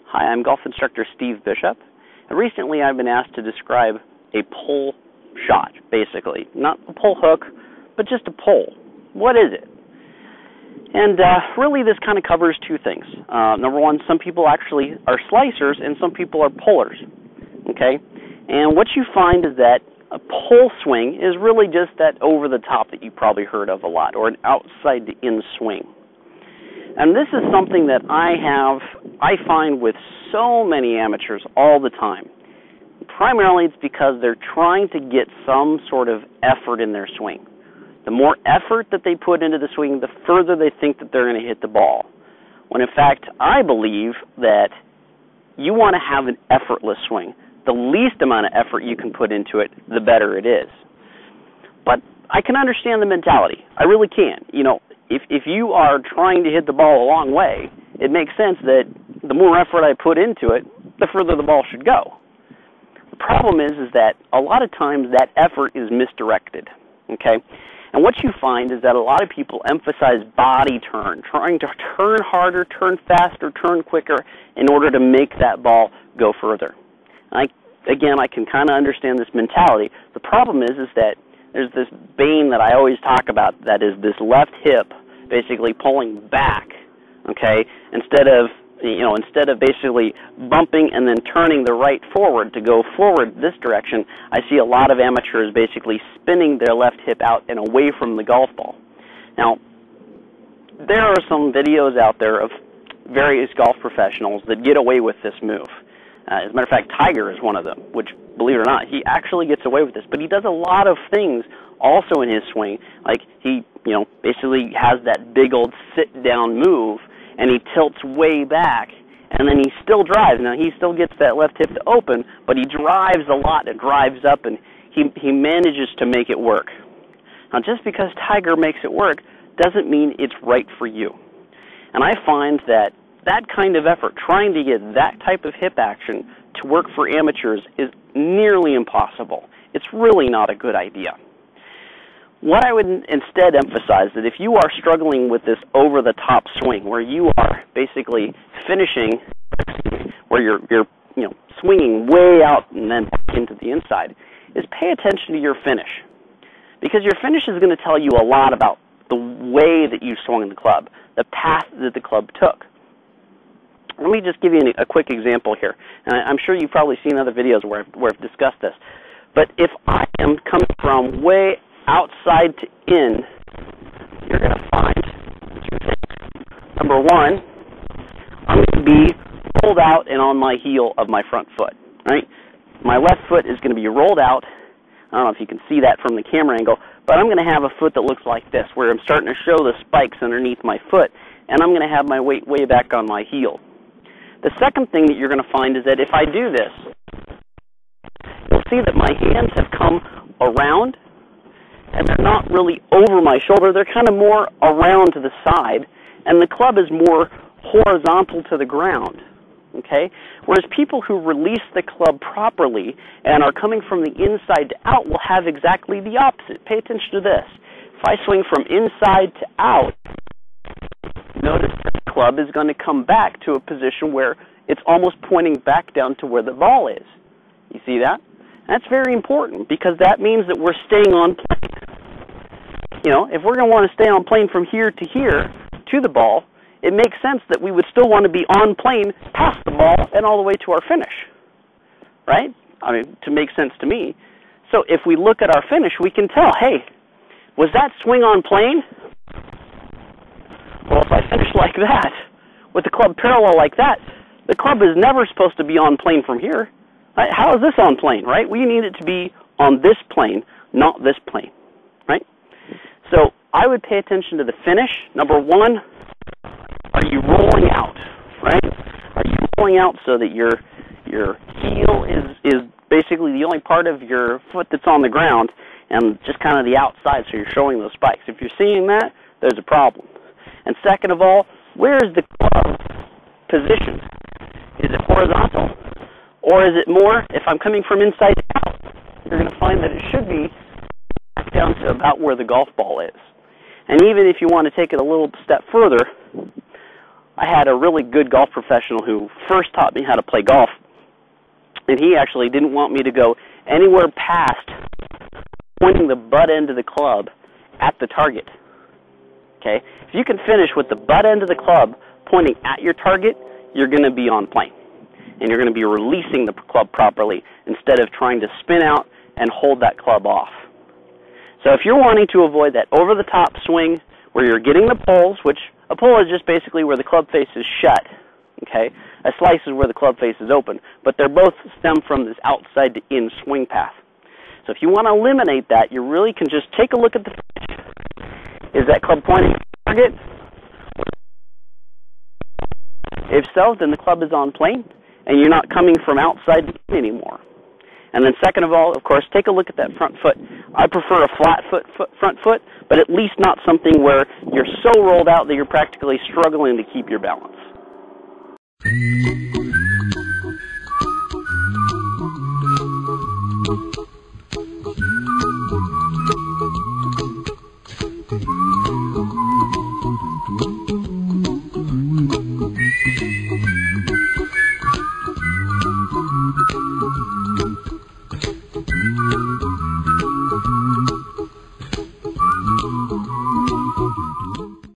Hi, I'm golf instructor Steve Bishop, and recently I've been asked to describe a pull shot, basically. Not a pull hook, but just a pull. What is it? And really this kind of covers two things. Number one, some people actually are slicers and some people are pullers, okay? And what you find is that a pull swing is really just that over the top that you probably heard of a lot, or an outside the in swing. And this is something that I find with so many amateurs all the time. Primarily it's because they're trying to get some sort of effort in their swing. The more effort that they put into the swing, the further they think that they're going to hit the ball. When in fact, I believe that you want to have an effortless swing. The least amount of effort you can put into it, the better it is. But I can understand the mentality. I really can. You know, if you are trying to hit the ball a long way, it makes sense that the more effort I put into it, the further the ball should go. The problem is that a lot of times that effort is misdirected, okay? And what you find is that a lot of people emphasize body turn, trying to turn harder, turn faster, turn quicker in order to make that ball go further. Again, I can kind of understand this mentality. The problem is that there's this bane that I always talk about, that is this left hip basically pulling back, okay, instead of basically bumping and then turning the right forward to go forward this direction. I see a lot of amateurs basically spinning their left hip out and away from the golf ball. Now, there are some videos out there of various golf professionals that get away with this move. As a matter of fact, Tiger is one of them, which, believe it or not, he actually gets away with this. But he does a lot of things also in his swing. Like he, basically has that big old sit-down move, and he tilts way back, and then he still drives. Now, he still gets that left hip to open, but he drives a lot. It drives up, and he manages to make it work. Now, just because Tiger makes it work doesn't mean it's right for you. And I find that kind of effort, trying to get that type of hip action to work for amateurs, is nearly impossible. It's really not a good idea. What I would instead emphasize is that if you are struggling with this over-the-top swing, where you are basically finishing, where you're swinging way out and then back into the inside, is pay attention to your finish. Because your finish is going to tell you a lot about the way that you swung the club, the path that the club took. Let me just give you a quick example here. And I'm sure you've probably seen other videos where I've discussed this. But if I am coming from way outside to in, you're going to find two things. Number one, I'm going to be rolled out and on my heel of my front foot, right? My left foot is going to be rolled out. I don't know if you can see that from the camera angle, but I'm going to have a foot that looks like this, where I'm starting to show the spikes underneath my foot, and I'm going to have my weight way back on my heel. The second thing that you're going to find is that if I do this, you'll see that my hands have come around, and they're not really over my shoulder. They're kind of more around to the side, and the club is more horizontal to the ground, okay? Whereas people who release the club properly and are coming from the inside to out will have exactly the opposite. Pay attention to this. If I swing from inside to out, notice that the club is going to come back to a position where it's almost pointing back down to where the ball is. You see that? That's very important, because that means that we're staying on plane. If we're going to want to stay on plane from here to here to the ball, it makes sense that we would still want to be on plane past the ball and all the way to our finish, right? I mean, to make sense to me. So if we look at our finish, we can tell, hey, was that swing on plane? Well, if I finish like that, with the club parallel like that, the club is never supposed to be on plane from here. Right? How is this on plane, right? We need it to be on this plane, not this plane, right? So I would pay attention to the finish. Number one, are you rolling out, right? Are you rolling out so that your heel is basically the only part of your foot that's on the ground, and just kind of the outside, so you're showing those spikes. If you're seeing that, there's a problem. And second of all, where is the club positioned? Is it horizontal? Or is it more, if I'm coming from inside out, you're going to find that it should be back down to about where the golf ball is. And even if you want to take it a little step further, I had a really good golf professional who first taught me how to play golf, and he actually didn't want me to go anywhere past pointing the butt end of the club at the target. Okay? If you can finish with the butt end of the club pointing at your target, you're going to be on plane, and you're going to be releasing the club properly instead of trying to spin out and hold that club off. So if you're wanting to avoid that over-the-top swing where you're getting the poles, which a pole is just basically where the club face is shut, okay? A slice is where the club face is open, but they're both stem from this outside-to-in swing path. So if you want to eliminate that, you really can just take a look at the pitch. Is that club pointing at the target? If so, then the club is on plane, and you're not coming from outside anymore. And then second of all, of course, take a look at that front foot. I prefer a flat front foot, but at least not something where you're so rolled out that you're practically struggling to keep your balance.